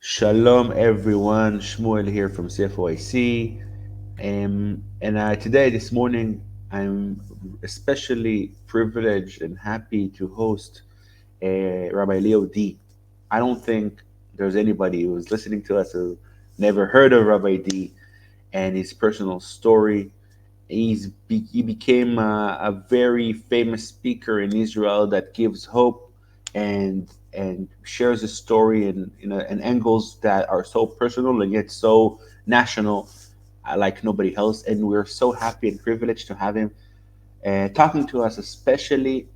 Shalom, everyone. Shmuel here from CFOIC. Today, this morning, I'm especially privileged and happy to host Rabbi Leo Dee. I don't think there's anybody who's listening to us who never heard of Rabbi Dee and his personal story. He became a very famous speaker in Israel that gives hope and shares a story in angles that are so personal and yet so national, like nobody else. And we're so happy and privileged to have him talking to us, especially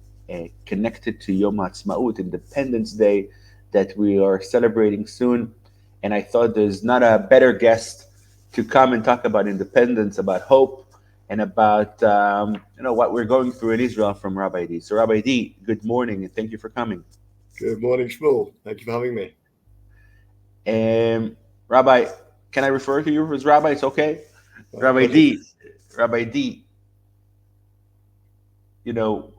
connected to Yom Ha'atzmaut, Independence Day, that we are celebrating soon. And I thought there's not a better guest to come and talk about independence, about hope, and about what we're going through in Israel from Rabbi Dee. So, Rabbi Dee, good morning, and thank you for coming. Good morning, Shmuel. Thank you for having me. Um, Rabbi, can I refer to you as Rabbi? It's okay. Rabbi Pleasure. Dee, Rabbi Dee, you know,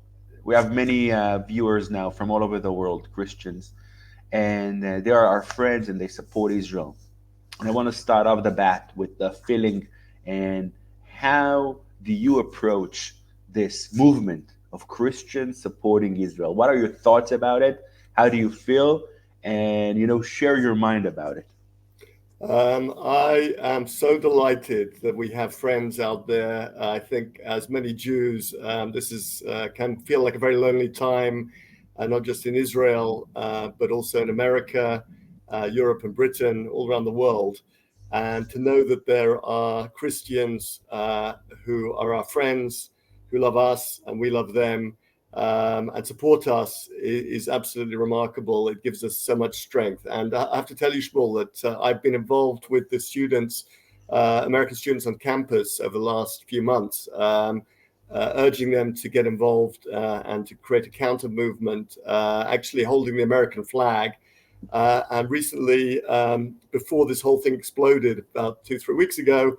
we have many viewers now from all over the world, Christians, and they are our friends and they support Israel. And I want to start off the bat with the feeling and how do you approach this movement of Christians supporting Israel? What are your thoughts about it? How do you feel? And share your mind about it. I am so delighted that we have friends out there. I think, as many Jews, this is can feel like a very lonely time, not just in Israel, but also in America, Europe, and Britain, all around the world. And to know that there are Christians who are our friends, who love us, and we love them, and support us is absolutely remarkable. It gives us so much strength. And I have to tell you, Shmuel, that I've been involved with the students, American students on campus over the last few months, urging them to get involved and to create a counter movement, actually holding the American flag. And recently, before this whole thing exploded about 2-3 weeks ago,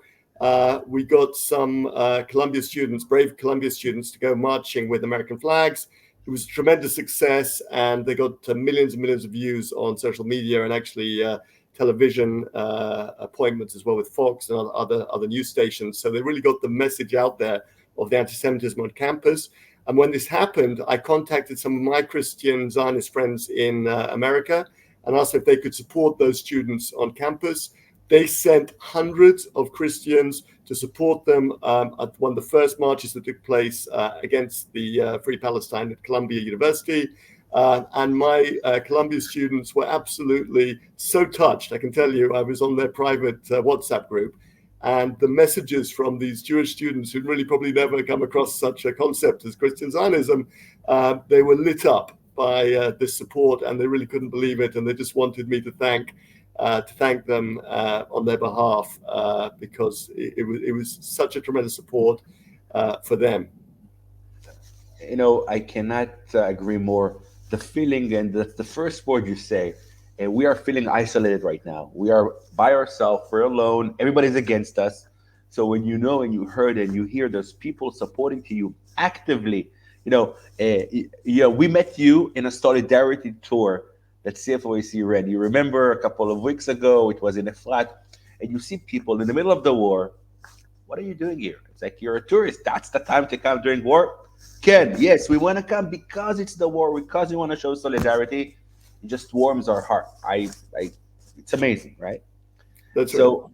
we got some Columbia students, brave Columbia students, to go marching with American flags. It was a tremendous success, and they got millions and millions of views on social media and actually television appointments as well with Fox and other news stations. So they really got the message out there of the anti-Semitism on campus. And when this happened, I contacted some of my Christian Zionist friends in America and asked if they could support those students on campus. They sent hundreds of Christians to support them at one of the first marches that took place against the Free Palestine at Columbia University. And my Columbia students were absolutely so touched. I can tell you, I was on their private WhatsApp group, and the messages from these Jewish students who'd really probably never come across such a concept as Christian Zionism, they were lit up by this support, and they really couldn't believe it, and they just wanted me to thank them on their behalf because it was such a tremendous support for them. I cannot agree more. The feeling and the first word you say, and we are feeling isolated right now. We are by ourselves, we're alone, everybody's against us. So when you know and you heard and you hear there's people supporting to you actively, we met you in a solidarity tour that CFOIC ran. You remember a couple of weeks ago, it was in a flat, and you see people in the middle of the war. What are you doing here? It's like you're a tourist. That's the time to come during war. Ken, yes, we want to come because it's the war, because we want to show solidarity. It just warms our heart. It's amazing, right? That's right. So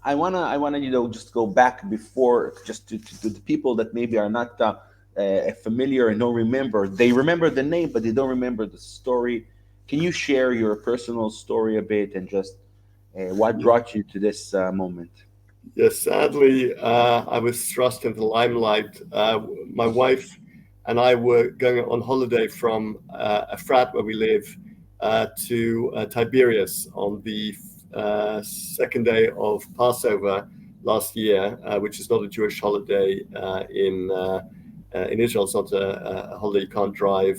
I wanna, just go back before, just to the people that maybe are not familiar and don't remember. They remember the name, but they don't remember the story. Can you share your personal story a bit and just what brought you to this moment? Yes, sadly, I was thrust into the limelight. My wife and I were going on holiday from a frat where we live to Tiberias on the second day of Passover last year, which is not a Jewish holiday in Israel. It's not a holiday you can't drive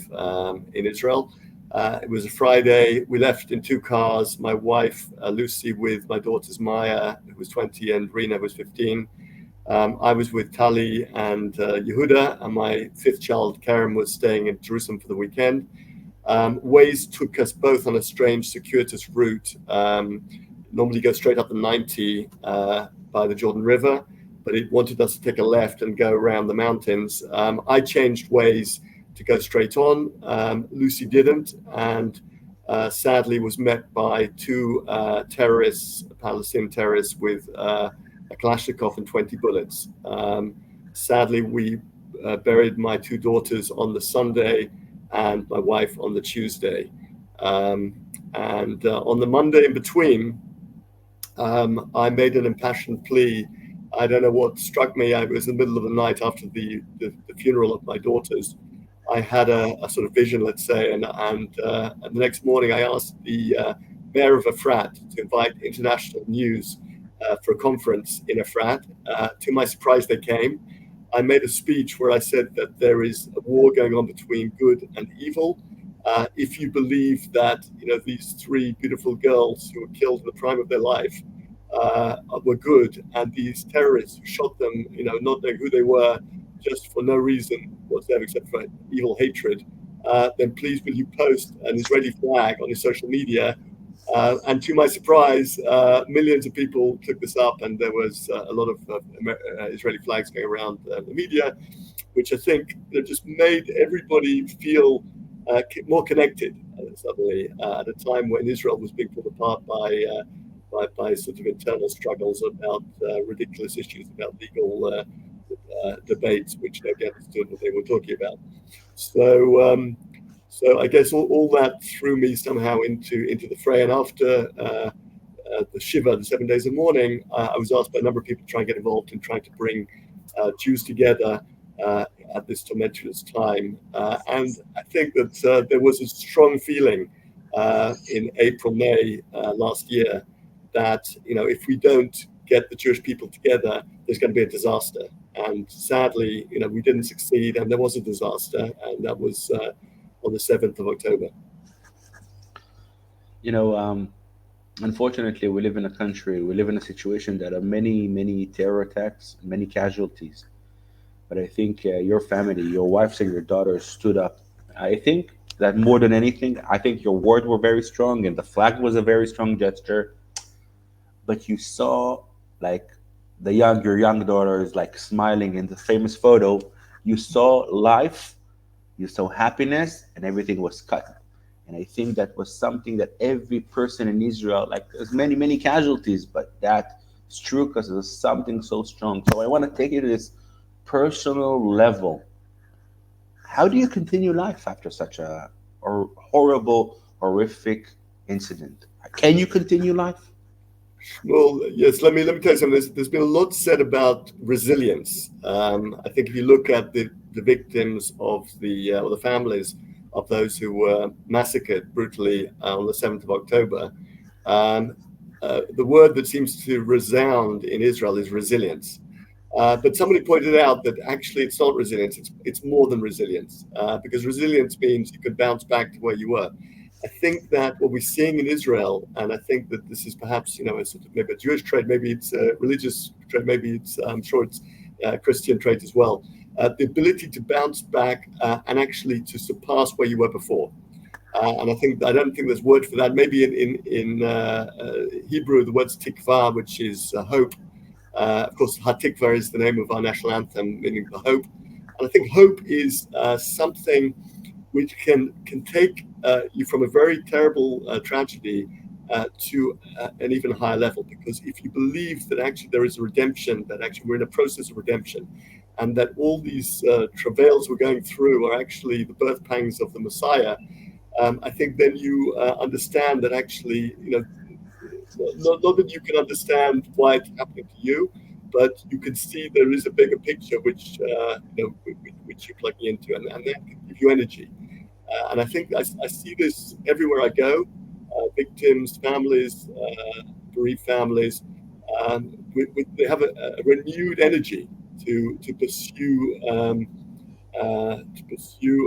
in Israel. It was a Friday. We left in two cars. My wife, Lucy, with my daughters, Maya, who was 20, and Rena, who was 15. I was with Tali and Yehuda, and my fifth child, Karen, was staying in Jerusalem for the weekend. Waze took us both on a strange circuitous route. Normally go straight up the 90 by the Jordan River, but it wanted us to take a left and go around the mountains. I changed ways to go straight on. Lucy didn't, and sadly was met by two terrorists, Palestinian terrorists, with a Kalashnikov and 20 bullets. Sadly, we buried my two daughters on the Sunday and my wife on the Tuesday. And on the Monday in between, I made an impassioned plea. I don't know what struck me. I was in the middle of the night after the funeral of my daughters. I had a sort of vision, let's say, and the next morning I asked the mayor of a frat to invite international news for a conference in a frat. To my surprise, they came. I made a speech where I said that there is a war going on between good and evil. If you believe that these three beautiful girls who were killed in the prime of their life were good, and these terrorists who shot them, not knowing who they were, just for no reason whatsoever except for evil hatred, then please will you post an Israeli flag on your social media. And to my surprise, millions of people took this up, and there was a lot of Israeli flags going around the media, which I think just made everybody feel more connected suddenly at a time when Israel was being pulled apart by sort of internal struggles about ridiculous issues about legal debates, which nobody understood what they were talking about. So I guess all that threw me somehow into the fray. And after the Shiva, the 7 days of mourning, I was asked by a number of people to try and get involved in trying to bring Jews together at this tumultuous time. And I think that there was a strong feeling in April, May last year that if we don't get the Jewish people together, there's going to be a disaster. And sadly, we didn't succeed, and there was a disaster, and that was on the 7th of October. You know, unfortunately, we live in a country, we live in a situation that are many, many terror attacks, many casualties. But I think your family, your wives and your daughters stood up. I think that more than anything, I think your words were very strong, and the flag was a very strong gesture. But you saw, like, your young daughters, like, smiling in the famous photo. You saw life, you saw happiness, and everything was cut. And I think that was something that every person in Israel, like, there's many, many casualties, but that struck us as something so strong. So I want to take it to this personal level. How do you continue life after such a horrible, horrific incident? Can you continue life? Well, yes. Let me tell you something. There's been a lot said about resilience. I think if you look at the victims of or the families of those who were massacred brutally on the 7th of October, the word that seems to resound in Israel is resilience. But somebody pointed out that actually it's not resilience; it's more than resilience, because resilience means you can bounce back to where you were. I think that what we're seeing in Israel, and I think that this is perhaps a sort of maybe a Jewish trait, maybe it's a religious trait, maybe it's I'm sure it's a Christian trait as well. The ability to bounce back and actually to surpass where you were before. And I don't think there's word for that. Maybe in Hebrew the word's tikva, which is hope. Of course, Hatikva is the name of our national anthem, meaning the hope. And I think hope is something which can take you from a very terrible tragedy to an even higher level. Because if you believe that actually there is a redemption, that actually we're in a process of redemption, and that all these travails we're going through are actually the birth pangs of the Messiah, I think then you understand that actually, not that you can understand why it's happening to you, but you can see there is a bigger picture which which you're plugging into, and that can give you energy. And I think I see this everywhere I go. Victims, families, bereaved families, they have a renewed energy to pursue,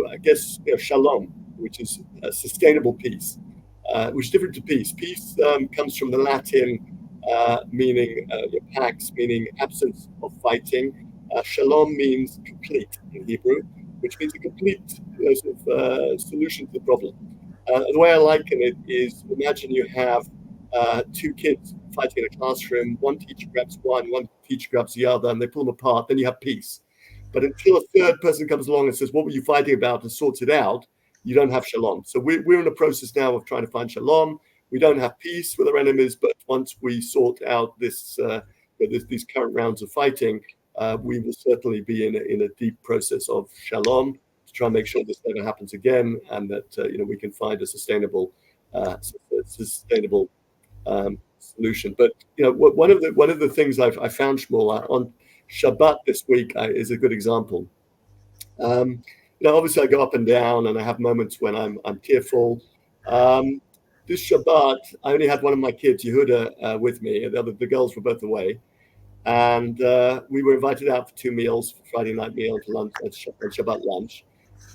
I guess, shalom, which is sustainable peace, which is different to peace. Peace comes from the Latin meaning pax, meaning absence of fighting. Shalom means complete in Hebrew. which means a complete sort of, solution to the problem. The way I liken it is, imagine you have two kids fighting in a classroom. One teacher grabs one teacher grabs the other, and they pull them apart. Then you have peace. But until a third person comes along and says, "What were you fighting about?" and sorts it out, you don't have shalom. So we're in a process now of trying to find shalom. We don't have peace with our enemies, but once we sort out these current rounds of fighting, we will certainly be in a deep process of shalom to try and make sure this never happens again, and that we can find a sustainable solution. But one of the things I found, Shmuel, on Shabbat this week is a good example. Obviously I go up and down, and I have moments when I'm tearful. This Shabbat, I only had one of my kids, Yehuda, with me. The girls were both away, and we were invited out for 2 meals, for Friday night meal, to lunch, and Shabbat lunch.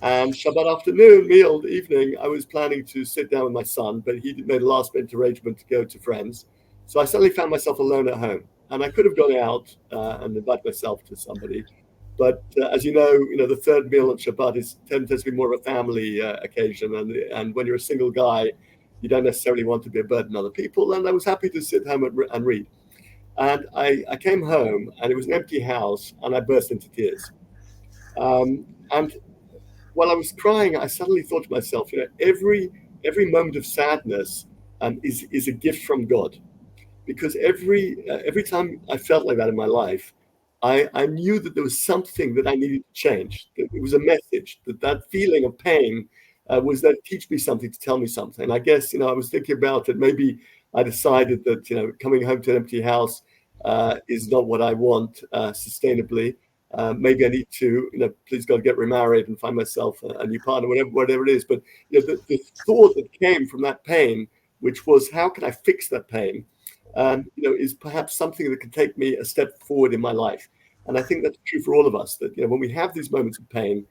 And Shabbat afternoon meal, evening, I was planning to sit down with my son, but he made a last-minute arrangement to go to friends. So I suddenly found myself alone at home, and I could have gone out and invited myself to somebody. But as you know, the third meal on Shabbat tends to be more of a family occasion, and when you're a single guy, you don't necessarily want to be a burden on other people. And I was happy to sit home and read. And I came home, and it was an empty house, and I burst into tears. And while I was crying, I suddenly thought to myself, every moment of sadness is a gift from God, because every time I felt like that in my life, I knew that there was something that I needed to change. That it was a message, that feeling of pain was there to teach me something, to tell me something. And I guess, I was thinking about it. Maybe I decided that, coming home to an empty house is not what I want sustainably. Maybe I need to, please God, get remarried and find myself a new partner, whatever it is. But the thought that came from that pain, which was, how can I fix that pain? Is perhaps something that can take me a step forward in my life. And I think that's true for all of us, that, when we have these moments of pain,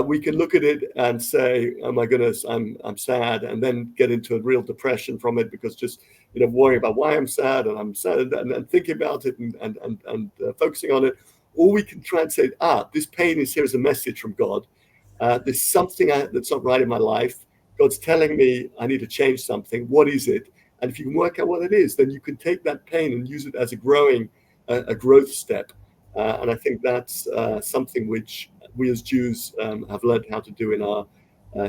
we can look at it and say, oh my goodness, I'm sad, and then get into a real depression from it, because just, worrying about why I'm sad, and thinking about it and focusing on it. Or we can try and say, this pain is here as a message from God. There's something that's not right in my life. God's telling me I need to change something. What is it? And if you can work out what it is, then you can take that pain and use it as a growth step. And I think that's something which we as Jews have learned how to do in our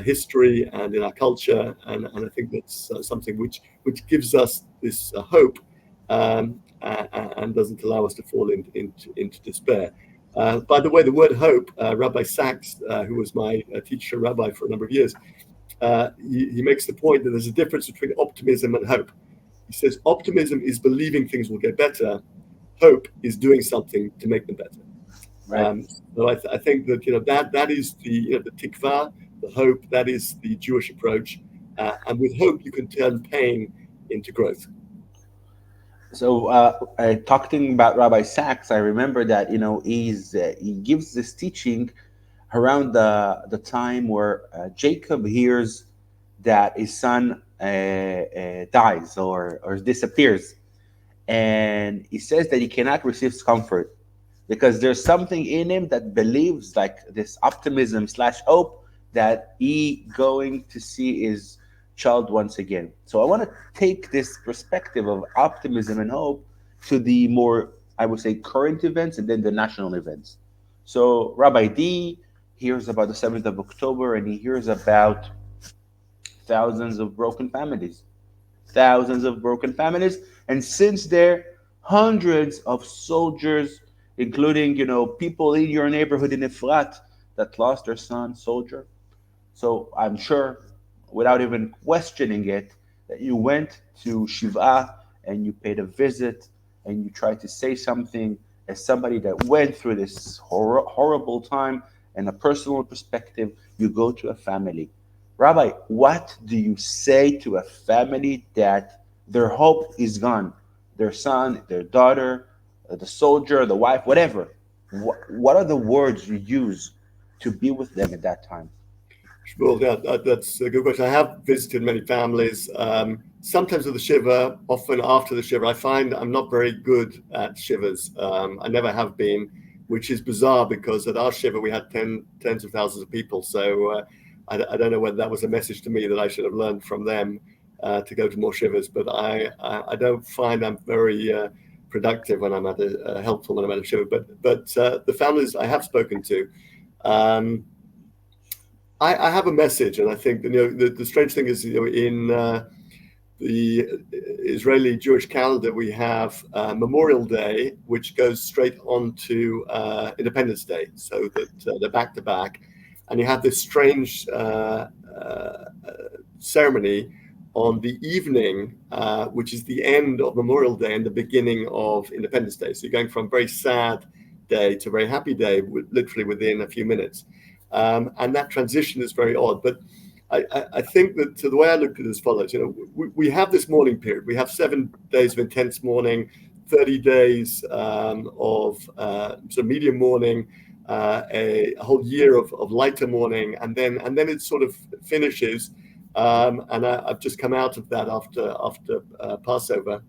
history and in our culture. And I think that's something which gives us this hope and doesn't allow us to fall into despair. By the way, the word hope, Rabbi Sachs, who was my teacher rabbi for a number of years, he makes the point that there's a difference between optimism and hope. He says optimism is believing things will get better. Hope is doing something to make them better. Right. So I think that that is the tikva, the hope. That is the Jewish approach, and with hope you can turn pain into growth. So, talking about Rabbi Sachs, I remember that he gives this teaching around the time where Jacob hears that his son dies or disappears, and he says that he cannot receive comfort because there's something in him that believes, like this optimism slash hope, that he going to see his child once again. So I want to take this perspective of optimism and hope to the more, I would say, current events and then the national events. So Rabbi Dee hears about the 7th of October, and he hears about thousands of broken families, thousands of broken families. And since there, hundreds of soldiers, including, people in your neighborhood in Efrat that lost their son, soldier. So I'm sure, without even questioning it, that you went to Shiva and you paid a visit and you tried to say something as somebody that went through this horrible time, and a personal perspective. You go to a family. Rabbi, what do you say to a family that their hope is gone? Their son, their daughter, the soldier, the wife, whatever. What are the words you use to be with them at that time? Well, that's a good question. I have visited many families, sometimes with the shiva, often after the shiva. I find I'm not very good at shivas. I never have been. which is bizarre because at our shiva we had tens of thousands of people. So I don't know whether that was a message to me that I should have learned from them to go to more shivas. But I don't find I'm very productive when I'm at helpful when I'm at a shiva. But the families I have spoken to, I have a message, and I think the strange thing is in the Israeli Jewish calendar, we have Memorial Day, which goes straight on to Independence Day, so that they're back to back. And you have this strange ceremony on the evening, which is the end of Memorial Day and the beginning of Independence Day. So you're going from a very sad day to a very happy day, literally within a few minutes. And that transition is very odd. But I think that the way I looked at it as follows, we have this mourning period. We have 7 days of intense mourning, 30 days of sort of medium mourning, a whole year of lighter mourning, and then it sort of finishes. And I've just come out of that after Passover.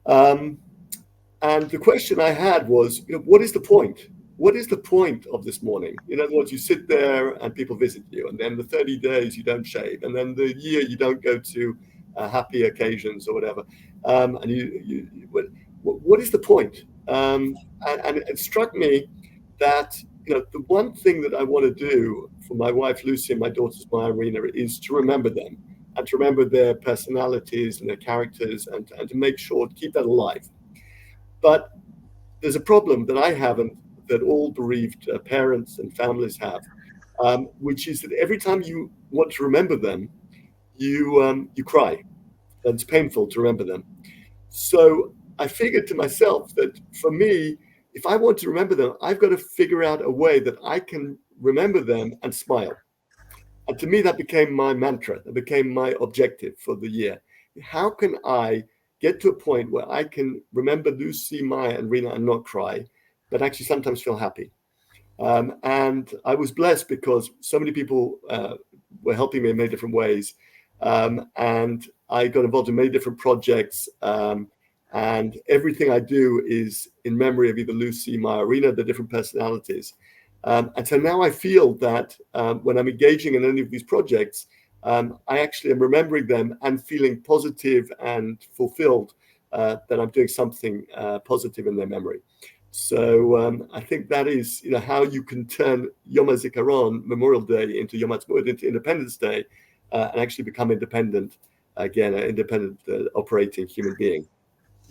And the question I had was, what is the point? What is the point of this mourning? In other words, you sit there and people visit you, and then the 30 days you don't shave, and then the year you don't go to happy occasions or whatever. And what is the point? And it struck me that the one thing that I want to do for my wife Lucy and my daughters Maya and Rena is to remember them and to remember their personalities and their characters and to make sure to keep that alive. But there's a problem that I have and that all bereaved parents and families have, which is that every time you want to remember them, you cry. And it's painful to remember them. So I figured to myself that for me, if I want to remember them, I've got to figure out a way that I can remember them and smile. And to me, that became my mantra. That became my objective for the year. How can I get to a point where I can remember Lucy, Maya, and Rena and not cry, but actually sometimes feel happy? And I was blessed because so many people were helping me in many different ways. And I got involved in many different projects. And everything I do is in memory of either Lucy, Maya, or Rena, the different personalities. And so now I feel that when I'm engaging in any of these projects, I actually am remembering them and feeling positive and fulfilled that I'm doing something positive in their memory. So I think that is, how you can turn Yom HaZikaron, Memorial Day, into Yom HaTzmaut, into Independence Day, and actually become independent again, an independent operating human being.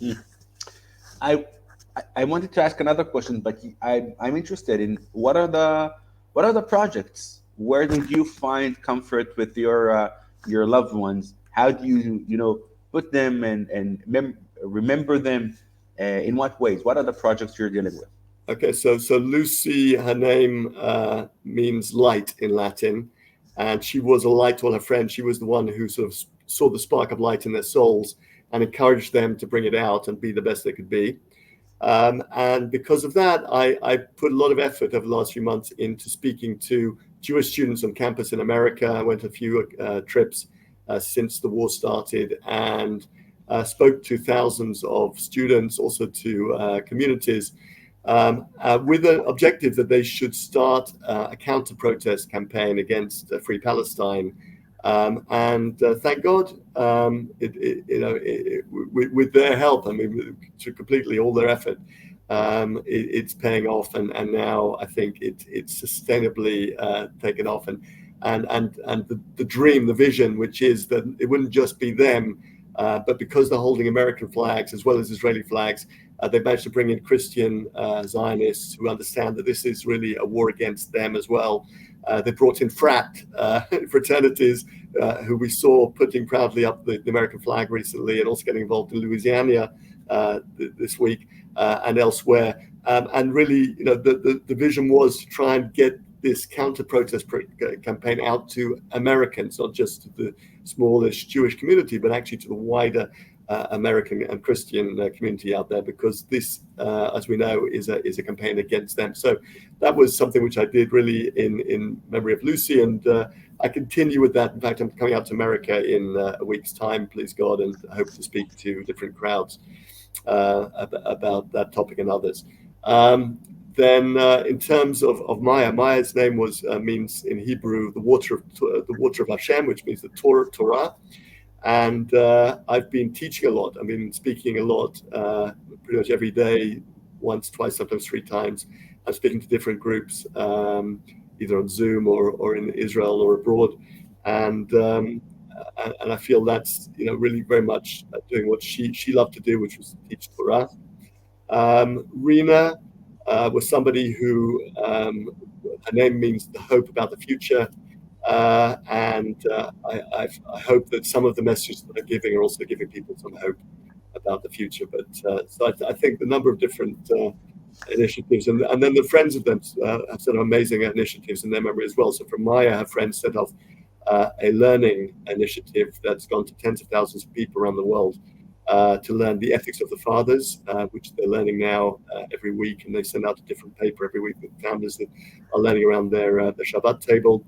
Mm. I wanted to ask another question, but I'm interested in what are the projects? Where did you find comfort with your loved ones? How do you put them and remember them? In what ways? What are the projects you're dealing with? Okay, so Lucy, her name means light in Latin, and she was a light to all her friends. She was the one who sort of saw the spark of light in their souls and encouraged them to bring it out and be the best they could be. And because of that, I put a lot of effort over the last few months into speaking to Jewish students on campus in America. I went a few trips since the war started and spoke to thousands of students, also to communities, with an objective that they should start a counter-protest campaign against Free Palestine. And thank God, with their help, to completely all their effort, it's paying off, and now I think it's sustainably taken off, and the dream, the vision, which is that it wouldn't just be them, but because they're holding American flags as well as Israeli flags, they've managed to bring in Christian Zionists who understand that this is really a war against them as well. They brought in fraternities who we saw putting proudly up the American flag recently, and also getting involved in Louisiana this week and elsewhere. And really, the vision was to try and get this counter-protest campaign out to Americans, not just to the smallish Jewish community, but actually to the wider American and Christian community out there, because this, as we know, is a campaign against them. So that was something which I did really in memory of Lucy, and I continue with that. In fact, I'm coming out to America in a week's time, please God, and I hope to speak to different crowds about that topic and others. then in terms of Maya, Maya's name was means in Hebrew the water of Hashem, which means the Torah. And I've been teaching a lot. I've been speaking a lot, pretty much every day, once, twice, sometimes three times. I'm speaking to different groups, either on Zoom or in Israel or abroad, and I feel that's really very much doing what she loved to do, which was to teach Torah. Rena was somebody who her name means the hope about the future. And I hope that some of the messages that I'm giving are also giving people some hope about the future. But so I think the number of different initiatives, and then the friends of them have set up amazing initiatives in their memory as well. So from Maya, her friends set off a learning initiative that's gone to tens of thousands of people around the world to learn the ethics of the fathers, which they're learning now every week, and they send out a different paper every week with families that are learning around their Shabbat table.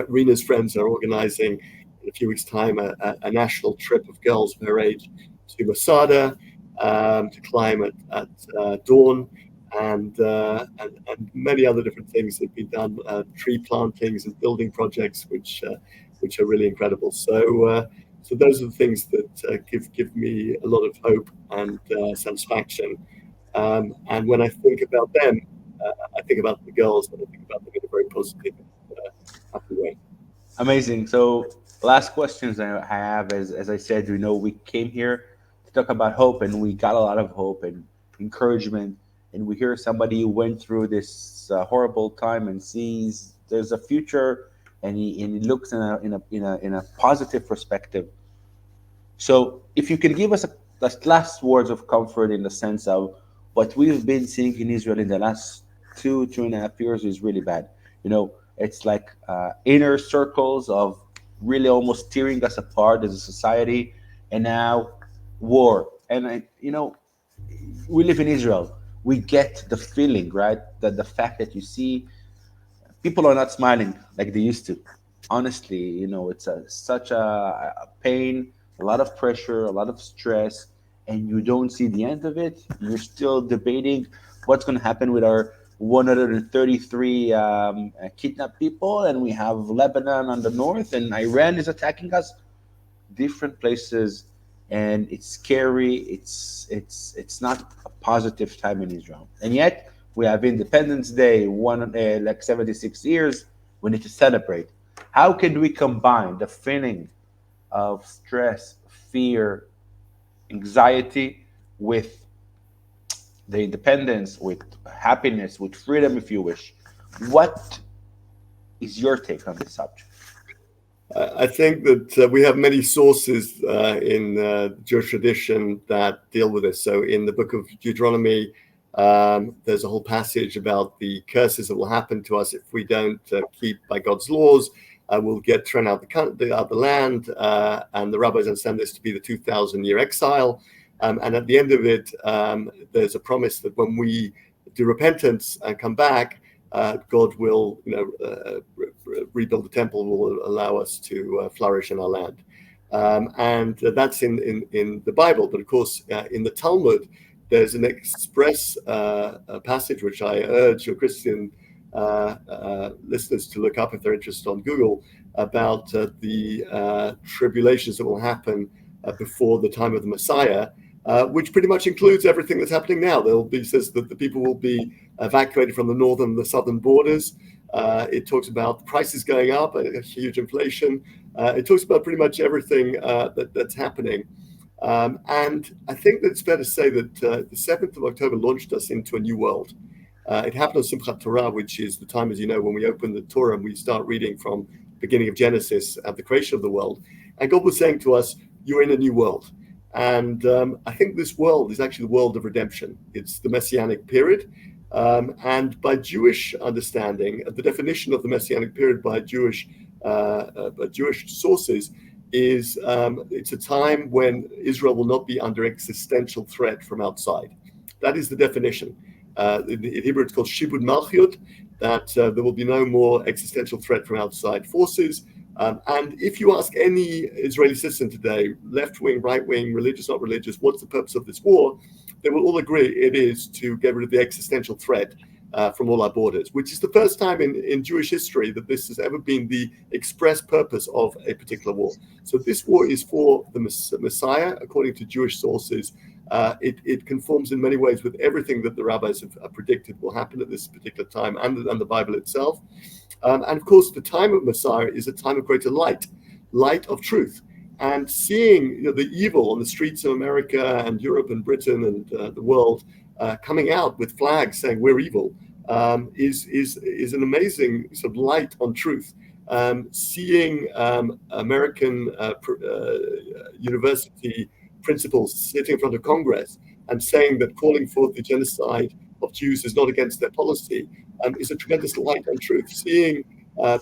Rena's friends are organizing in a few weeks' time a national trip of girls of her age to Masada to climb at dawn, and many other different things that have been done, tree plantings and building projects, which are really incredible. So those are the things that give me a lot of hope and satisfaction. And when I think about them, I think about the girls, and I think about them in a very positive, happy way. Amazing. So, last questions I have is, as I said, we came here to talk about hope, and we got a lot of hope and encouragement. And we hear somebody who went through this horrible time and sees there's a future, and he looks in a positive perspective. So, if you can give us last words of comfort in the sense of what we've been seeing in Israel in the last 2.5 years is really bad. It's like inner circles of really almost tearing us apart as a society, and now war. And we live in Israel. We get the feeling, right? That the fact that you see people are not smiling like they used to. Honestly, it's such a pain, a lot of pressure, a lot of stress, and you don't see the end of it. You're still debating what's going to happen with our 133 kidnapped people, and we have Lebanon on the north, and Iran is attacking us. Different places, and it's scary. It's not a positive time in Israel, and yet we have Independence Day, like 76 years. We need to celebrate. How can we combine the feeling of stress, fear, anxiety with the independence, with happiness, with freedom, if you wish? What is your take on this subject? I think that we have many sources in Jewish tradition that deal with this. So in the book of Deuteronomy, there's a whole passage about the curses that will happen to us if we don't keep by God's laws. We'll get thrown out the land, and the rabbis understand this to be the 2,000-year exile. And at the end of it, there's a promise that when we do repentance and come back, God will, rebuild the temple, will allow us to flourish in our land. And that's in the Bible. But of course, in the Talmud, there's an express passage which I urge your Christian listeners to look up if they're interested on Google, about the tribulations that will happen before the time of the Messiah, which pretty much includes everything that's happening now. Says that the people will be evacuated from the northern and the southern borders. It talks about prices going up, a huge inflation. It talks about pretty much everything that's happening. And I think that it's fair to say that the 7th of October launched us into a new world. It happened on Simchat Torah, which is the time, as you know, when we open the Torah and we start reading from the beginning of Genesis at the creation of the world. And God was saying to us, you're in a new world. And I think this world is actually the world of redemption. It's the Messianic period. And by Jewish understanding, the definition of the Messianic period by Jewish sources is it's a time when Israel will not be under existential threat from outside. That is the definition. In Hebrew, it's called Shibud Malchut, that there will be no more existential threat from outside forces. And if you ask any Israeli citizen today, left wing, right wing, religious, not religious, what's the purpose of this war? they will all agree it is to get rid of the existential threat from all our borders, which is the first time in Jewish history that this has ever been the express purpose of a particular war. So this war is for the Messiah, according to Jewish sources. It conforms in many ways with everything that the rabbis have predicted will happen at this particular time, and the Bible itself. And of course, the time of Messiah is a time of greater light of truth. And seeing the evil on the streets of America and Europe and Britain and the world coming out with flags saying we're evil is an amazing sort of light on truth. Seeing American university principals sitting in front of Congress and saying that calling for the genocide of Jews is not against their policy is a tremendous light on truth. Seeing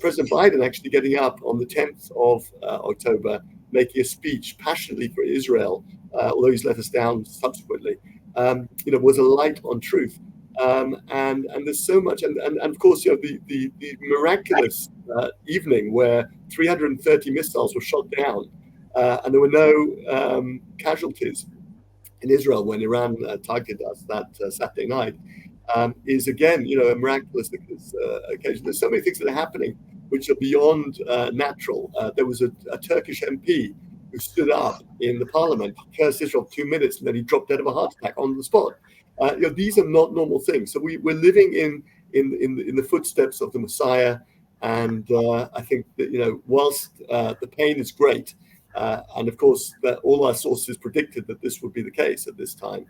President Biden actually getting up on the 10th of October, making a speech passionately for Israel, although he's let us down subsequently, was a light on truth. And there's so much, and of course, the miraculous evening where 330 missiles were shot down, and there were no casualties in Israel when Iran targeted us that Saturday night, is again, a miraculous occasion. There's so many things that are happening which are beyond natural. There was a Turkish MP who stood up in the parliament, cursed Israel for 2 minutes, and then he dropped dead of a heart attack on the spot. These are not normal things. So we're living in the footsteps of the Messiah, and I think that whilst the pain is great, and of course that all our sources predicted that this would be the case at this time.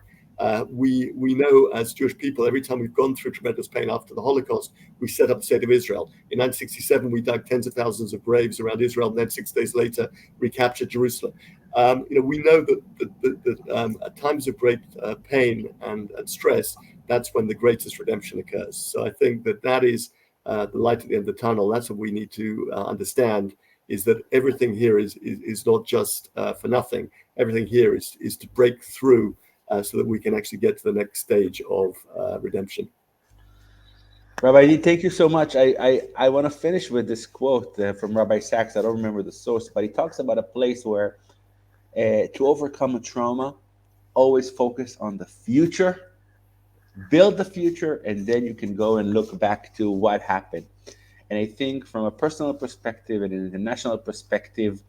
We know as Jewish people, every time we've gone through tremendous pain after the Holocaust, we set up the state of Israel. In 1967, we dug tens of thousands of graves around Israel, and then 6 days later, recaptured Jerusalem. We know that at times of great pain and stress, that's when the greatest redemption occurs. So I think that is the light at the end of the tunnel. That's what we need to understand, is that everything here is not just for nothing. Everything here is to break through so that we can actually get to the next stage of redemption. Rabbi Dee, thank you so much. I want to finish with this quote from Rabbi Sachs. I don't remember the source, but he talks about a place where to overcome a trauma, always focus on the future, build the future, and then you can go and look back to what happened. And I think from a personal perspective and an international perspective,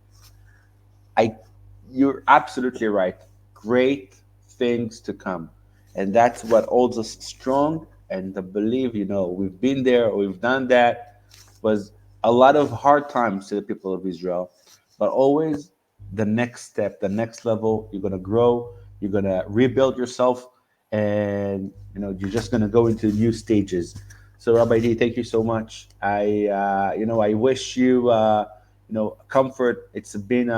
you're absolutely right. Great things to come. And that's what holds us strong. And to believe, we've been there, we've done that. Was a lot of hard times to the people of Israel, but always the next step, the next level. You're going to grow, you're going to rebuild yourself, and you're just going to go into new stages. So Rabbi Dee, thank you so much. I wish you comfort. It's been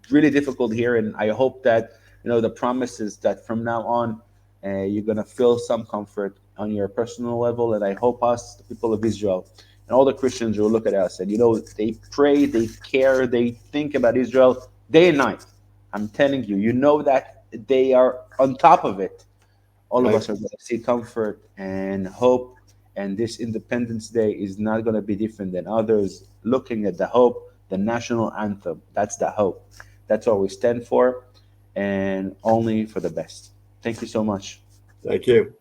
really difficult here, and I hope that the promise is that from now on you're going to feel some comfort on your personal level. And I hope us, the people of Israel, and all the Christians will look at us and they pray, they care, they think about Israel day and night. I'm telling you, that they are on top of it. All of Right. us are going to see comfort and hope, and this Independence Day is not going to be different than others. Looking at the hope, the national anthem, that's the hope. That's what we stand for, and only for the best. Thank you so much. Thank you.